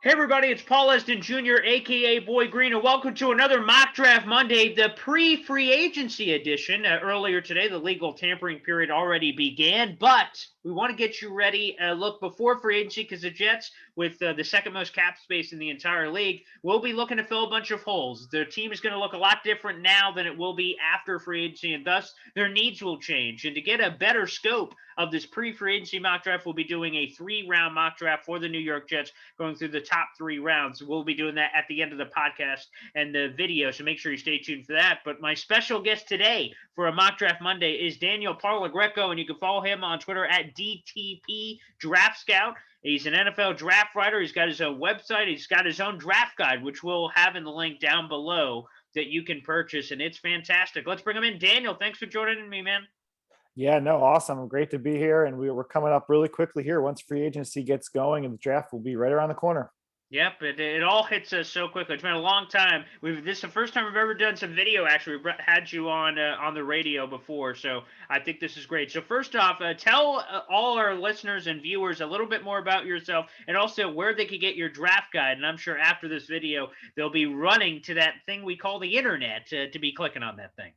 Hey everybody, it's Paul Eston Jr., aka Boy Green, and welcome to another Mock Draft Monday, the pre-free agency edition. Earlier today, the legal tampering period already began, but we want to get you ready. Look before free agency because the Jets, with the second most cap space in the entire league, will be looking to fill a bunch of holes. Their team is going to look a lot different now than it will be after free agency, and thus their needs will change. And to get a better scope of this pre-free agency mock draft, we'll be doing a 3-round mock draft for the New York Jets, going through the top 3 rounds. We'll be doing that at the end of the podcast and the video, so make sure you stay tuned for that. But my special guest today for a Mock Draft Monday is Daniel Parlegreco, and you can follow him on Twitter at DTP Draft Scout. He's an NFL draft writer. He's got his own website. He's got his own draft guide, which we'll have in the link down below that you can purchase, and it's fantastic. Let's bring him in. Daniel, thanks for joining me, man. Yeah, no, awesome. Great to be here. And we're coming up really quickly here. Once free agency gets going and the draft will be right around the corner. Yep, it all hits us so quickly. It's been a long time. This is the first time we've ever done some video. Actually, we've had you on the radio before, so I think this is great. So first off, tell all our listeners and viewers a little bit more about yourself, and also where they could get your draft guide. And I'm sure after this video, they'll be running to that thing we call the internet to be clicking on that thing.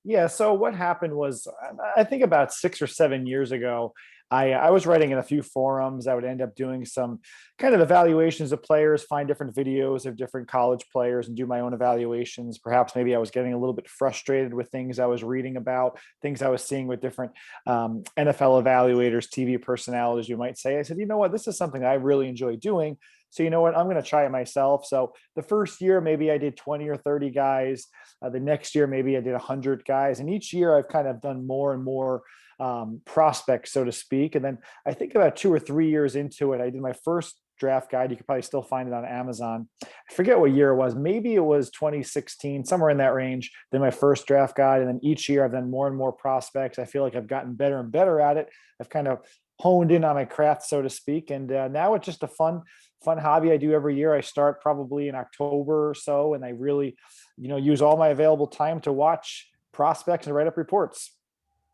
Yeah, so what happened was, I think about 6 or 7 years ago, I was writing in a few forums. I would end up doing some kind of evaluations of players, find different videos of different college players and do my own evaluations. Perhaps maybe I was getting a little bit frustrated with things I was reading about, things I was seeing with different NFL evaluators, TV personalities, you might say. I said, you know what, this is something I really enjoy doing. So you know what, I'm going to try it myself. So the first year, maybe I did 20 or 30 guys. The next year, maybe I did 100 guys. And each year I've kind of done more and more prospects, so to speak. And then I think about 2 or 3 years into it, I did my first draft guide. You could probably still find it on Amazon. I forget what year it was. Maybe it was 2016, somewhere in that range. Then my first draft guide. And then each year I've done more and more prospects. I feel like I've gotten better and better at it. I've kind of honed in on my craft, so to speak. And now it's just a fun hobby I do every year. I start probably in October or so, and I really, use all my available time to watch prospects and write up reports.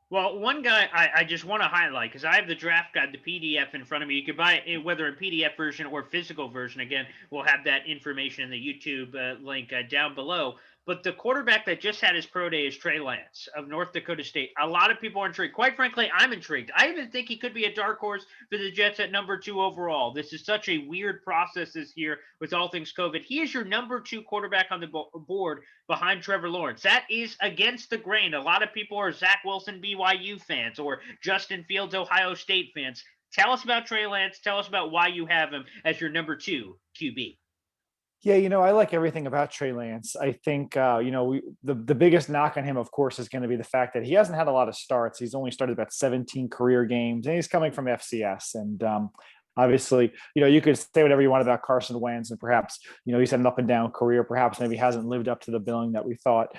Well, one guy I just want to highlight, because I have the draft guide, the PDF in front of me. You can buy it whether in PDF version or physical version. Again, we'll have that information in the YouTube link down below. But the quarterback that just had his pro day is Trey Lance of North Dakota State. A lot of people are intrigued. Quite frankly, I'm intrigued. I even think he could be a dark horse for the Jets at number 2 overall. This is such a weird process this year with all things COVID. He is your number 2 quarterback on the board behind Trevor Lawrence. That is against the grain. A lot of people are Zach Wilson BYU fans or Justin Fields Ohio State fans. Tell us about Trey Lance. Tell us about why you have him as your number 2 QB. Yeah, I like everything about Trey Lance. I think, the biggest knock on him, of course, is going to be the fact that he hasn't had a lot of starts. He's only started about 17 career games, and he's coming from FCS. And obviously, you could say whatever you want about Carson Wentz, and perhaps, he's had an up and down career. Perhaps maybe hasn't lived up to the billing that we thought,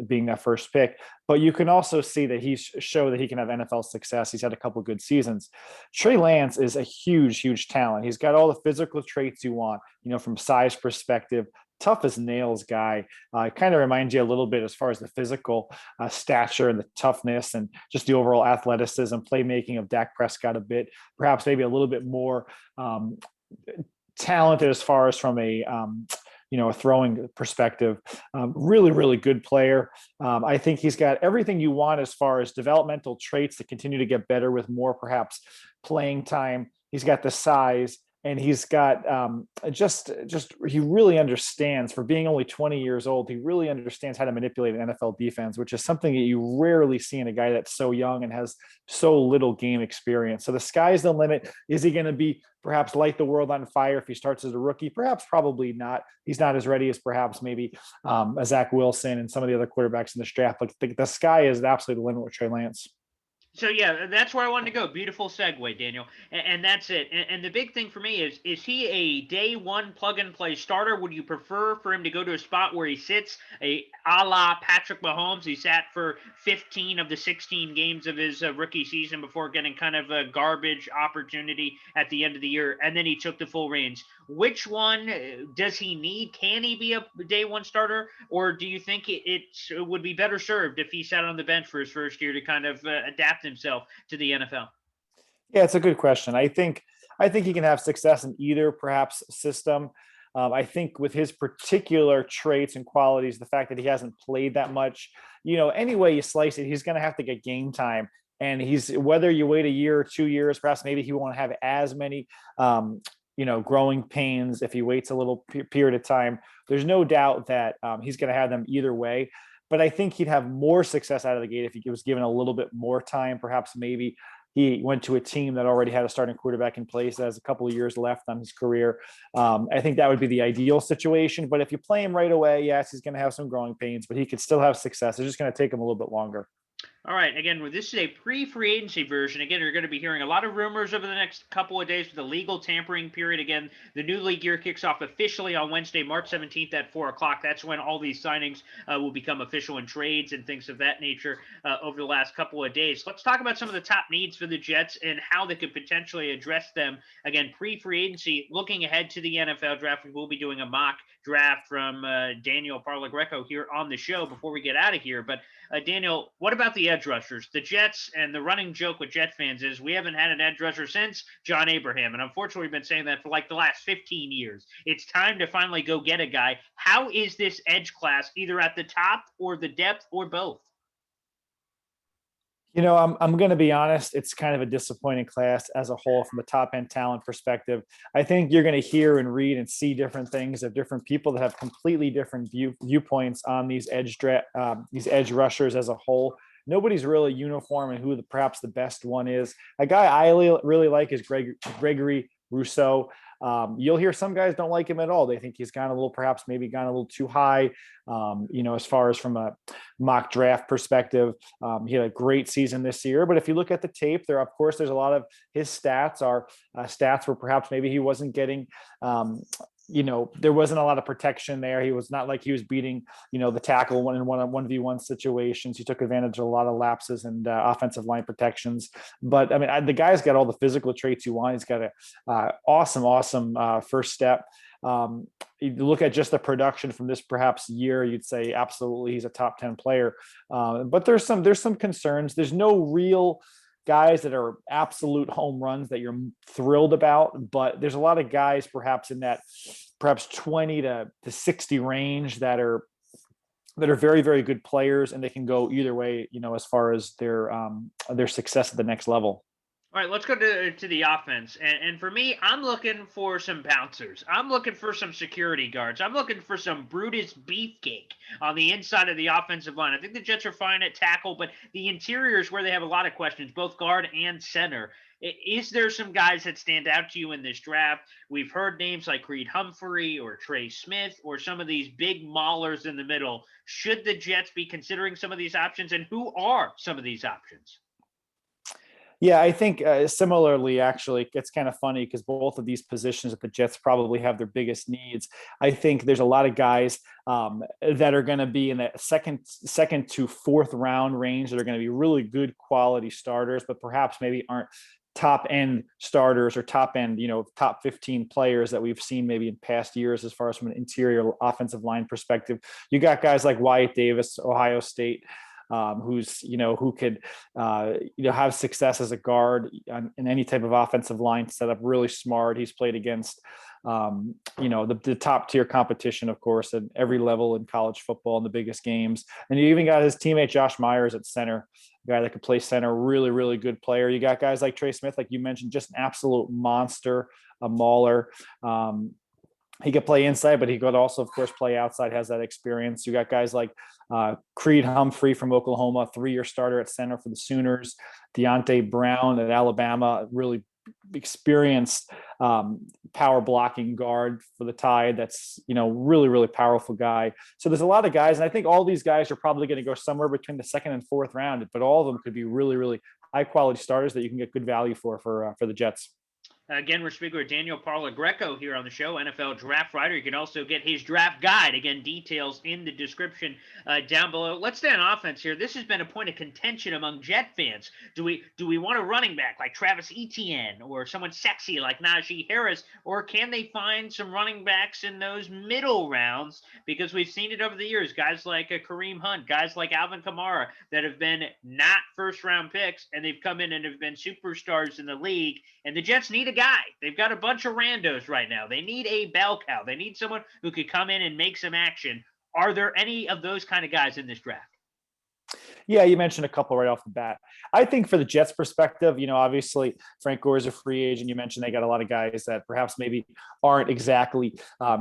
being that first pick. But you can also see that he's shown that he can have NFL success. He's had a couple of good seasons. Trey Lance is a huge, huge talent. He's got all the physical traits you want, from size perspective. Tough as nails guy. Kind of reminds you a little bit as far as the physical stature and the toughness and just the overall athleticism, playmaking of Dak Prescott a bit, perhaps maybe a little bit more talented as far as from a throwing perspective. Really, really good player. I think he's got everything you want as far as developmental traits to continue to get better with more perhaps playing time. He's got the size. And he's got he really understands, for being only 20 years old, he really understands how to manipulate an NFL defense, which is something that you rarely see in a guy that's so young and has so little game experience. So the sky's the limit. Is he going to be perhaps light the world on fire if he starts as a rookie? Perhaps, probably not. He's not as ready as perhaps maybe a Zach Wilson and some of the other quarterbacks in this draft. But the sky is absolutely the limit with Trey Lance. So yeah, that's where I wanted to go. Beautiful segue, Daniel, and that's it. And the big thing for me is he a day 1 plug and play starter? Would you prefer for him to go to a spot where he sits a la Patrick Mahomes? He sat for 15 of the 16 games of his rookie season before getting kind of a garbage opportunity at the end of the year, and then he took the full reins. Which one does he need? Can he be a day 1 starter, or do you think it would be better served if he sat on the bench for his first year to kind of adapt himself to the NFL? Yeah, it's a good question. I think I think he can have success in either perhaps system. I think with his particular traits and qualities, the fact that he hasn't played that much, any way you slice it, he's going to have to get game time. And whether you wait a year or 2 years, perhaps maybe he won't have as many, growing pains if he waits a little period of time. There's no doubt that he's going to have them either way. But I think he'd have more success out of the gate if he was given a little bit more time. Perhaps maybe he went to a team that already had a starting quarterback in place that has a couple of years left on his career. I think that would be the ideal situation. But if you play him right away, yes, he's going to have some growing pains, but he could still have success. It's just going to take him a little bit longer. All right. Again, this is a pre-free agency version. Again, you're going to be hearing a lot of rumors over the next couple of days with the legal tampering period. Again, the new league year kicks off officially on Wednesday, March 17th at 4 o'clock. That's when all these signings will become official in trades and things of that nature over the last couple of days. Let's talk about some of the top needs for the Jets and how they could potentially address them. Again, pre-free agency, looking ahead to the NFL draft. We will be doing a mock draft from Daniel Parlegreco here on the show before we get out of here. But Daniel, what about the edge rushers? The Jets, and the running joke with Jet fans is we haven't had an edge rusher since John Abraham. And unfortunately, we've been saying that for like the last 15 years. It's time to finally go get a guy. How is this edge class either at the top or the depth or both? I'm going to be honest. It's kind of a disappointing class as a whole from a top end talent perspective. I think you're going to hear and read and see different things of different people that have completely different viewpoints on these edge rushers as a whole. Nobody's really uniform in who perhaps the best one is. A guy I really like is Gregory Rousseau. You'll hear some guys don't like him at all. They think he's perhaps maybe gone a little too high, as far as from a mock draft perspective. He had a great season this year, but if you look at the tape there, of course, there's a lot of his stats are stats where perhaps maybe he wasn't getting, there wasn't a lot of protection there. He was not like he was beating, the tackle in 1v1 situations. He took advantage of a lot of lapses and offensive line protections. But I mean, the guy's got all the physical traits you want. He's got a awesome first step. You look at just the production from this perhaps year, you'd say absolutely he's a top 10 player. But there's some concerns. There's no real guys that are absolute home runs that you're thrilled about, but there's a lot of guys perhaps in that 20 to 60 range that are very, very good players, and they can go either way, as far as their success at the next level. All right, let's go to the offense. And for me, I'm looking for some bouncers. I'm looking for some security guards. I'm looking for some Brutus beefcake on the inside of the offensive line. I think the Jets are fine at tackle, but the interior is where they have a lot of questions, both guard and center. Is there some guys that stand out to you in this draft? We've heard names like Creed Humphrey or Trey Smith or some of these big maulers in the middle. Should the Jets be considering some of these options, and who are some of these options? Yeah, I think similarly, actually, it's kind of funny because both of these positions that the Jets probably have their biggest needs. I think there's a lot of guys that are going to be in the second to fourth round range that are going to be really good quality starters, but perhaps maybe aren't top end starters or top end, top 15 players that we've seen maybe in past years as far as from an interior offensive line perspective. You got guys like Wyatt Davis, Ohio State. Who could have success as a guard in any type of offensive line setup. Really smart. He's played against the top tier competition, of course, at every level in college football in the biggest games. And you even got his teammate Josh Myers at center, a guy that could play center. Really, really good player. You got guys like Trey Smith, like you mentioned, just an absolute monster, a mauler. He could play inside, but he could also, of course, play outside, has that experience. You got guys like Creed Humphrey from Oklahoma, 3-year starter at center for the Sooners. Deontay Brown at Alabama, really experienced power blocking guard for the Tide. That's, really, really powerful guy. So there's a lot of guys. And I think all these guys are probably going to go somewhere between the second and fourth round, but all of them could be really, really high quality starters that you can get good value for the Jets. Again, we're speaking with Daniel Parlegreco here on the show, NFL draft writer. You can also get his draft guide. Again, details in the description down below. Let's stay on offense here. This has been a point of contention among Jet fans. Do we want a running back like Travis Etienne or someone sexy like Najee Harris, or can they find some running backs in those middle rounds? Because we've seen it over the years. Guys like Kareem Hunt, guys like Alvin Kamara that have been not first-round picks, and they've come in and have been superstars in the league. And the Jets need a guy. They've got a bunch of randos right now. They need a bell cow. They need someone who could come in and make some action. Are there any of those kind of guys in this draft? Yeah, you mentioned a couple right off the bat. I think for the Jets perspective, obviously Frank Gore is a free agent. You mentioned they got a lot of guys that perhaps maybe aren't exactly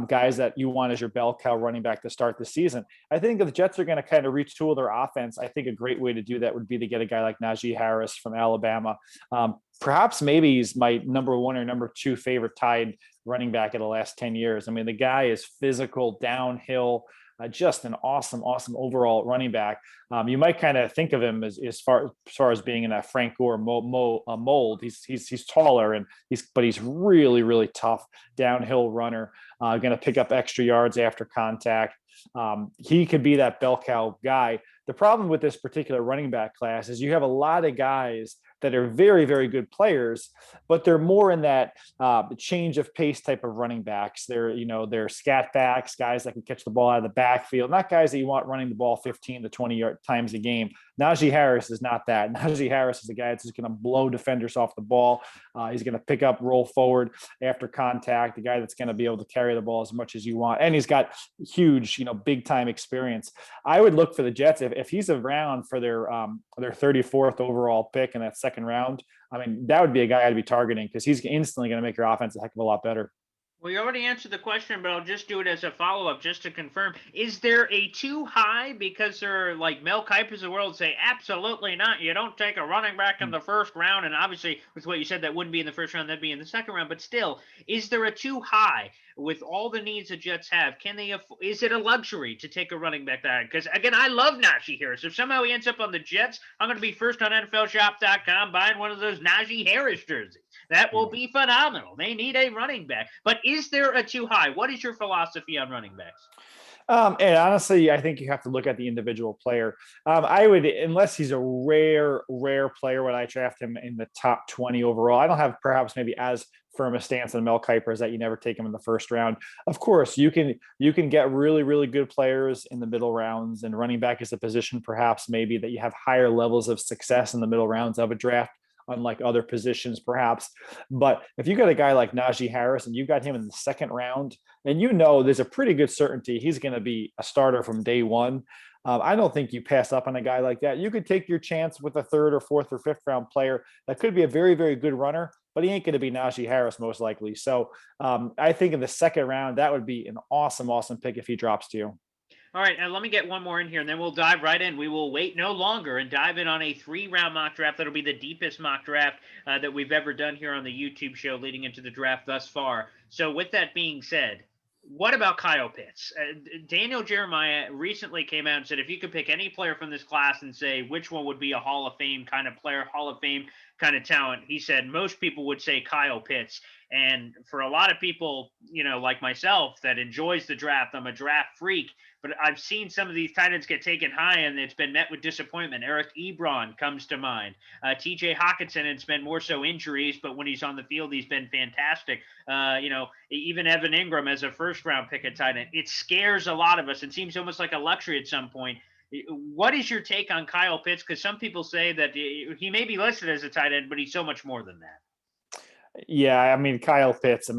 guys that you want as your bell cow running back to start the season. I think if the Jets are going to kind of retool their offense, I think a great way to do that would be to get a guy like Najee Harris from Alabama. Perhaps maybe he's my number one or number two favorite tied running back in the last 10 years. I mean, the guy is physical, downhill, just an awesome overall running back. You might kind of think of him as far as being in that Frank Gore mold. He's taller and he's really tough downhill runner. Going to pick up extra yards after contact. He could be that bell cow guy. The problem with this particular running back class is you have a lot of guys that are very good players, but they're more in that change of pace type of running backs. They're scat backs, guys that can catch the ball out of the backfield, not guys that you want running the ball 15 to 20 times a game. Najee Harris is not that. Najee Harris is a guy that's just going to blow defenders off the ball. He's going to pick up, roll forward after contact, the guy that's going to be able to carry the ball as much as you want. And he's got huge, big time experience. I would look for the Jets if he's around for their 34th overall pick in that second round. I mean, that would be a guy I'd be targeting because he's instantly going to make your offense a heck of a lot better. Well, you already answered the question, but I'll just do it as a follow-up just to confirm. Is there a too high because they're like Mel Kiper's of the world say, absolutely not. You don't take a running back in the first round. And obviously, with what you said, that wouldn't be in the first round. That'd be in the second round. But still, is there a too high with all the needs the Jets have? Is it a luxury to take a running back there? Because, again, I love Najee Harris. If somehow he ends up on the Jets, I'm going to be first on NFLshop.com buying one of those Najee Harris jerseys. That will be phenomenal. They need a running back. But is there a too high? What is your philosophy on running backs? And honestly, I think you have to look at the individual player. I would, unless he's a rare player, would I draft him in the top 20 overall. I don't have perhaps maybe as firm a stance on Mel Kiper as that you never take him in the first round. Of course, you can get really good players in the middle rounds, and running back is a position perhaps maybe that you have higher levels of success in the middle rounds of a draft, unlike other positions perhaps. But if you got a guy like Najee Harris and you got him in the second round, and there's a pretty good certainty he's going to be a starter from day one, I don't think you pass up on a guy like that. You could take your chance with a third or fourth or fifth round player that could be a very good runner, but he ain't going to be Najee Harris most likely. So I think in the second round, that would be an awesome pick if he drops to you. All right, and let me get one more in here, and then we'll dive right in. We will wait no longer and dive in on a 3-round mock draft. That'll be the deepest mock draft that we've ever done here on the YouTube show leading into the draft thus far. So with that being said, what about Kyle Pitts? Daniel Jeremiah recently came out and said if you could pick any player from this class and say which one would be a Hall of Fame kind of player, Hall of Fame kind of talent, he said most people would say Kyle Pitts. And for a lot of people, like myself that enjoys the draft, I'm a draft freak, but I've seen some of these tight ends get taken high and it's been met with disappointment. Eric Ebron comes to mind. TJ Hawkinson, it's been more so injuries, but when he's on the field, he's been fantastic. Even Evan Ingram as a first-round pick at tight end. It scares a lot of us. It seems almost like a luxury at some point. What is your take on Kyle Pitts? Because some people say that he may be listed as a tight end, but he's so much more than that. Yeah, I mean, Kyle Pitts,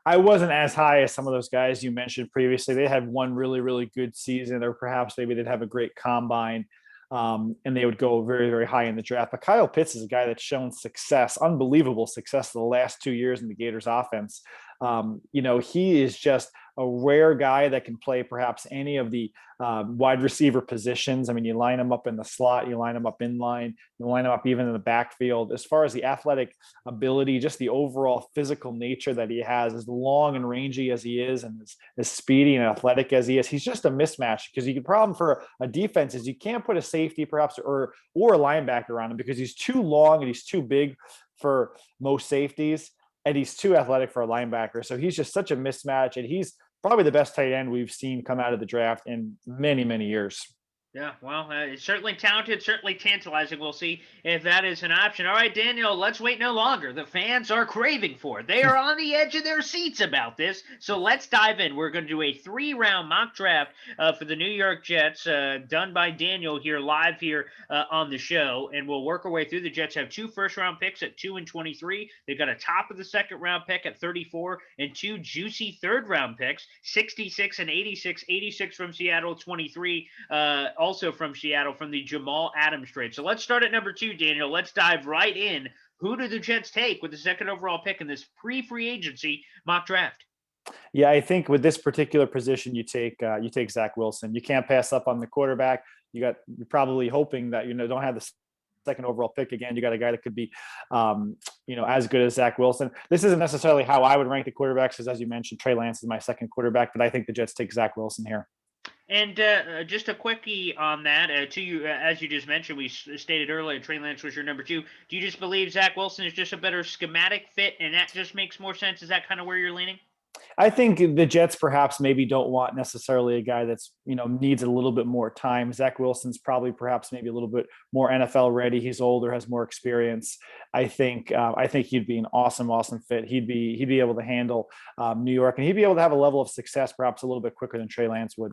I wasn't as high as some of those guys you mentioned previously. They had one really good season, or perhaps maybe they'd have a great combine, and they would go very high in the draft. But Kyle Pitts is a guy that's shown success, unbelievable success the last 2 years in the Gators offense. He is just a rare guy that can play perhaps any of the wide receiver positions. You line him up in the slot, you line him up in line, you line him up even in the backfield. As far as the athletic ability, just the overall physical nature that he has, as long and rangy as he is, and as speedy and athletic as he is, he's just a mismatch. Because the problem for a defense is you can't put a safety perhaps or a linebacker on him because he's too long and he's too big for most safeties, and he's too athletic for a linebacker. So he's just such a mismatch, and he's probably the best tight end we've seen come out of the draft in many years. Yeah, well, it's certainly talented, certainly tantalizing. We'll see if that is an option. All right, Daniel, let's wait no longer. The fans are craving for it. They are on the edge of their seats about this. So let's dive in. We're going to do a 3-round mock draft for the New York Jets, done by Daniel here live here on the show. And we'll work our way through. The Jets have 2 first-round picks at 2 and 23. They've got a top of the second-round pick at 34 and 2 juicy third-round picks, 66 and 86. 86 from Seattle, 23 also from Seattle, from the Jamal Adams trade. So let's start at number 2, Daniel. Let's dive right in. Who do the Jets take with the second overall pick in this pre-free agency mock draft? Yeah, I think with this particular position, you take Zach Wilson. You can't pass up on the quarterback. You're probably hoping that don't have the second overall pick again. You got a guy that could be, as good as Zach Wilson. This isn't necessarily how I would rank the quarterbacks, because as you mentioned, Trey Lance is my second quarterback, but I think the Jets take Zach Wilson here. And just a quickie on that, to you, as you just mentioned, we stated earlier, Trey Lance was your number 2. Do you just believe Zach Wilson is just a better schematic fit, and that just makes more sense? Is that kind of where you're leaning? I think the Jets perhaps maybe don't want necessarily a guy that's, needs a little bit more time. Zach Wilson's probably perhaps maybe a little bit more NFL ready. He's older, has more experience. I think he'd be an awesome fit. He'd be able to handle New York, and he'd be able to have a level of success perhaps a little bit quicker than Trey Lance would.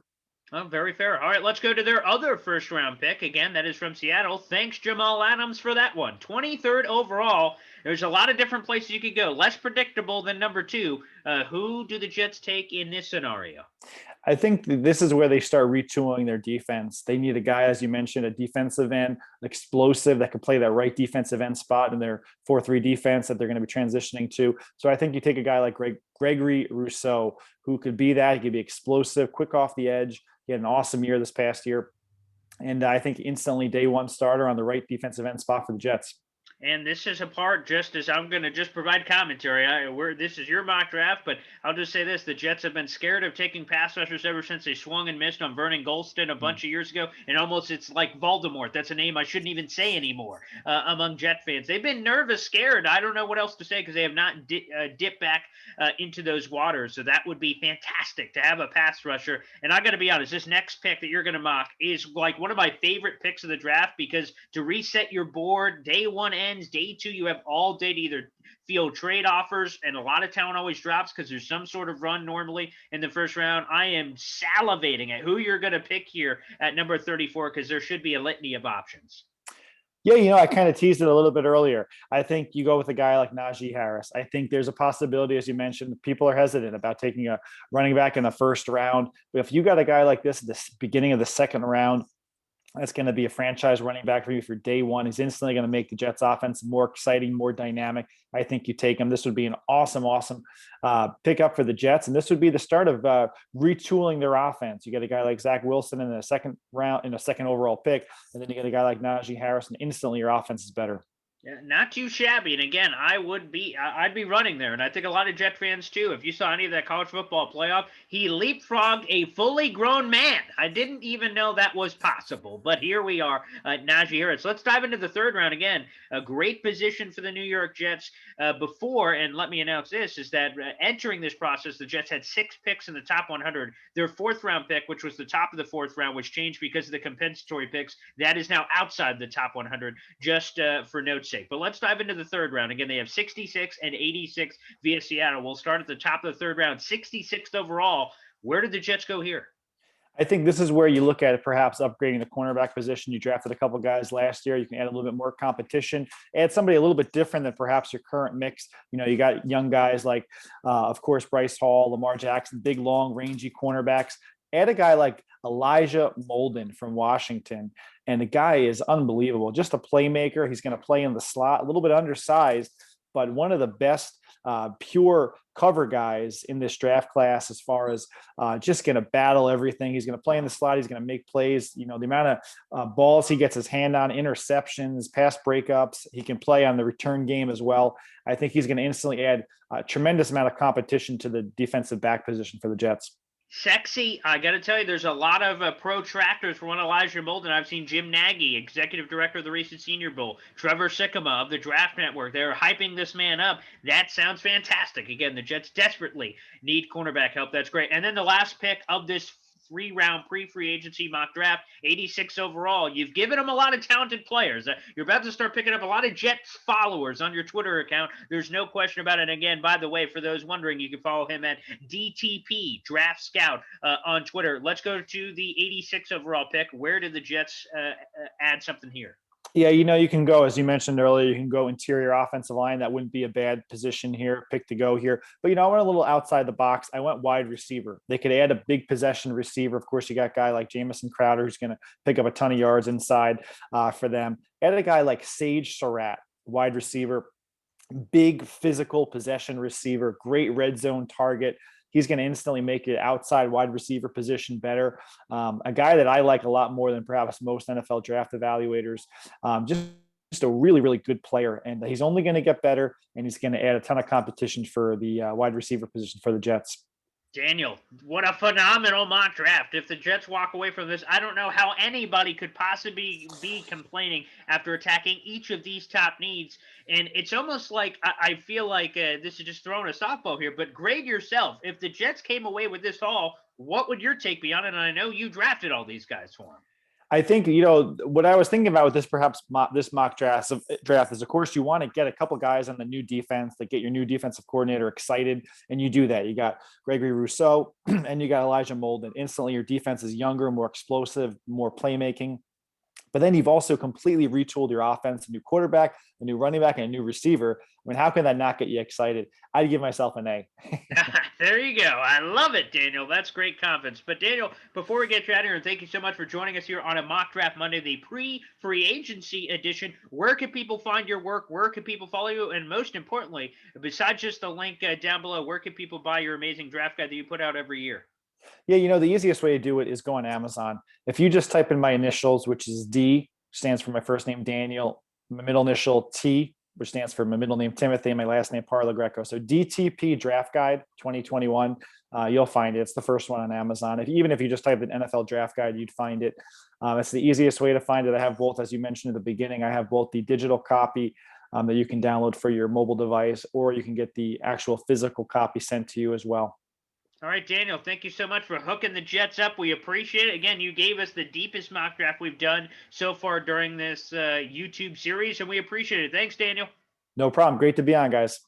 Oh, very fair. All right, let's go to their other first-round pick. Again, that is from Seattle. Thanks, Jamal Adams, for that one. 23rd overall. There's a lot of different places you could go. Less predictable than number 2. Who do the Jets take in this scenario? I think this is where they start retooling their defense. They need a guy, as you mentioned, a defensive end, explosive, that can play that right defensive end spot in their 4-3 defense that they're going to be transitioning to. So I think you take a guy like Gregory Rousseau, who could be that. He could be explosive, quick off the edge. He had an awesome year this past year. And I think instantly day one starter on the right defensive end spot for the Jets. And this is a part, just as I'm going to just provide commentary. This is your mock draft, but I'll just say this. The Jets have been scared of taking pass rushers ever since they swung and missed on Vernon Gholston a bunch of years ago. And almost it's like Voldemort. That's a name I shouldn't even say anymore among Jet fans. They've been nervous, scared. I don't know what else to say, because they have not dipped back into those waters. So that would be fantastic to have a pass rusher. And I got to be honest, this next pick that you're going to mock is like one of my favorite picks of the draft, because to reset your board, day one ends, day 2 you have all day to either field trade offers, and a lot of talent always drops because there's some sort of run normally in the first round. I am salivating at who you're going to pick here at number 34, because there should be a litany of options. Yeah, I kind of teased it a little bit earlier. I think you go with a guy like Najee Harris. I think there's a possibility, as you mentioned, people are hesitant about taking a running back in the first round. But if you got a guy like this at the beginning of the second round, that's going to be a franchise running back for you for day one. He's instantly going to make the Jets offense more exciting, more dynamic. I think you take him. This would be an awesome pickup for the Jets. And this would be the start of retooling their offense. You get a guy like Zach Wilson in the second round, in a second overall pick. And then you get a guy like Najee Harris, and instantly your offense is better. Yeah, not too shabby. And again, I'd be running there. And I think a lot of Jet fans too. If you saw any of that college football playoff, he leapfrogged a fully grown man. I didn't even know that was possible. But here we are, Najee Harris. Let's dive into the third round again. A great position for the New York Jets before. And let me announce this, is that entering this process, the Jets had 6 picks in the top 100. Their 4th round pick, which was the top of the 4th round, which changed because of the compensatory picks, that is now outside the top 100, just for notes sake. But let's dive into the third round. Again, they have 66 and 86 via Seattle. We'll start at the top of the third round, 66th overall. Where did the Jets go here? I think this is where you look at perhaps upgrading the cornerback position. You drafted a couple guys last year. You can add a little bit more competition, add somebody a little bit different than perhaps your current mix. You got young guys like, of course, Bryce Hall, Lamar Jackson, big, long, rangy cornerbacks. Add a guy like Elijah Molden from Washington, and the guy is unbelievable. Just a playmaker. He's going to play in the slot, a little bit undersized, but one of the best pure cover guys in this draft class, as far as just going to battle everything. He's going to play in the slot. He's going to make plays. The amount of balls he gets his hand on, interceptions, pass breakups. He can play on the return game as well. I think he's going to instantly add a tremendous amount of competition to the defensive back position for the Jets. Sexy. I got to tell you, there's a lot of protractors for one Elijah Molden. I've seen Jim Nagy, executive director of the recent Senior Bowl, Trevor Sikkema of the Draft Network. They're hyping this man up. That sounds fantastic. Again, the Jets desperately need cornerback help. That's great. And then the last pick of this 3-round pre-free agency mock draft, 86 overall. You've given him a lot of talented players. You're about to start picking up a lot of Jets followers on your Twitter account. There's no question about it. And again, by the way, for those wondering, you can follow him at DTP Draft Scout on Twitter. Let's go to the 86 overall pick. Where did the Jets add something here? Yeah, you can go, as you mentioned earlier, you can go interior offensive line. That wouldn't be a bad position here, pick to go here. But, I went a little outside the box. I went wide receiver. They could add a big possession receiver. Of course, you got a guy like Jamison Crowder who's going to pick up a ton of yards inside for them. Add a guy like Sage Surratt, wide receiver, big physical possession receiver, great red zone target. He's going to instantly make it outside wide receiver position better. A guy that I like a lot more than perhaps most NFL draft evaluators. Just a really, really good player. And he's only going to get better, and he's going to add a ton of competition for the wide receiver position for the Jets. Daniel, what a phenomenal mock draft. If the Jets walk away from this, I don't know how anybody could possibly be complaining after attacking each of these top needs. And it's almost like I feel like this is just throwing a softball here, but grade yourself. If the Jets came away with this haul, what would your take be on it? And I know you drafted all these guys for them. I think, what I was thinking about with this this mock draft is, of course, you want to get a couple guys on the new defense that get your new defensive coordinator excited. And you do that. You got Gregory Rousseau and you got Elijah Molden. Instantly, your defense is younger, more explosive, more playmaking. But then you've also completely retooled your offense, a new quarterback, a new running back, and a new receiver. I mean, how can that not get you excited? I'd give myself an A. There you go. I love it, Daniel. That's great confidence. But Daniel, before we get you out of here, and thank you so much for joining us here on a Mock Draft Monday, the pre-free agency edition. Where can people find your work? Where can people follow you? And most importantly, besides just the link down below, where can people buy your amazing draft guide that you put out every year? Yeah, the easiest way to do it is go on Amazon. If you just type in my initials, which is D, stands for my first name, Daniel, my middle initial T, which stands for my middle name, Timothy, and my last name, Parlegreco. So DTP Draft Guide 2021, you'll find it. It's the first one on Amazon. Even if you just type in NFL Draft Guide, you'd find it. It's the easiest way to find it. I have both, as you mentioned at the beginning, I have both the digital copy that you can download for your mobile device, or you can get the actual physical copy sent to you as well. All right, Daniel, thank you so much for hooking the Jets up. We appreciate it. Again, you gave us the deepest mock draft we've done so far during this YouTube series, and we appreciate it. Thanks, Daniel. No problem. Great to be on, guys.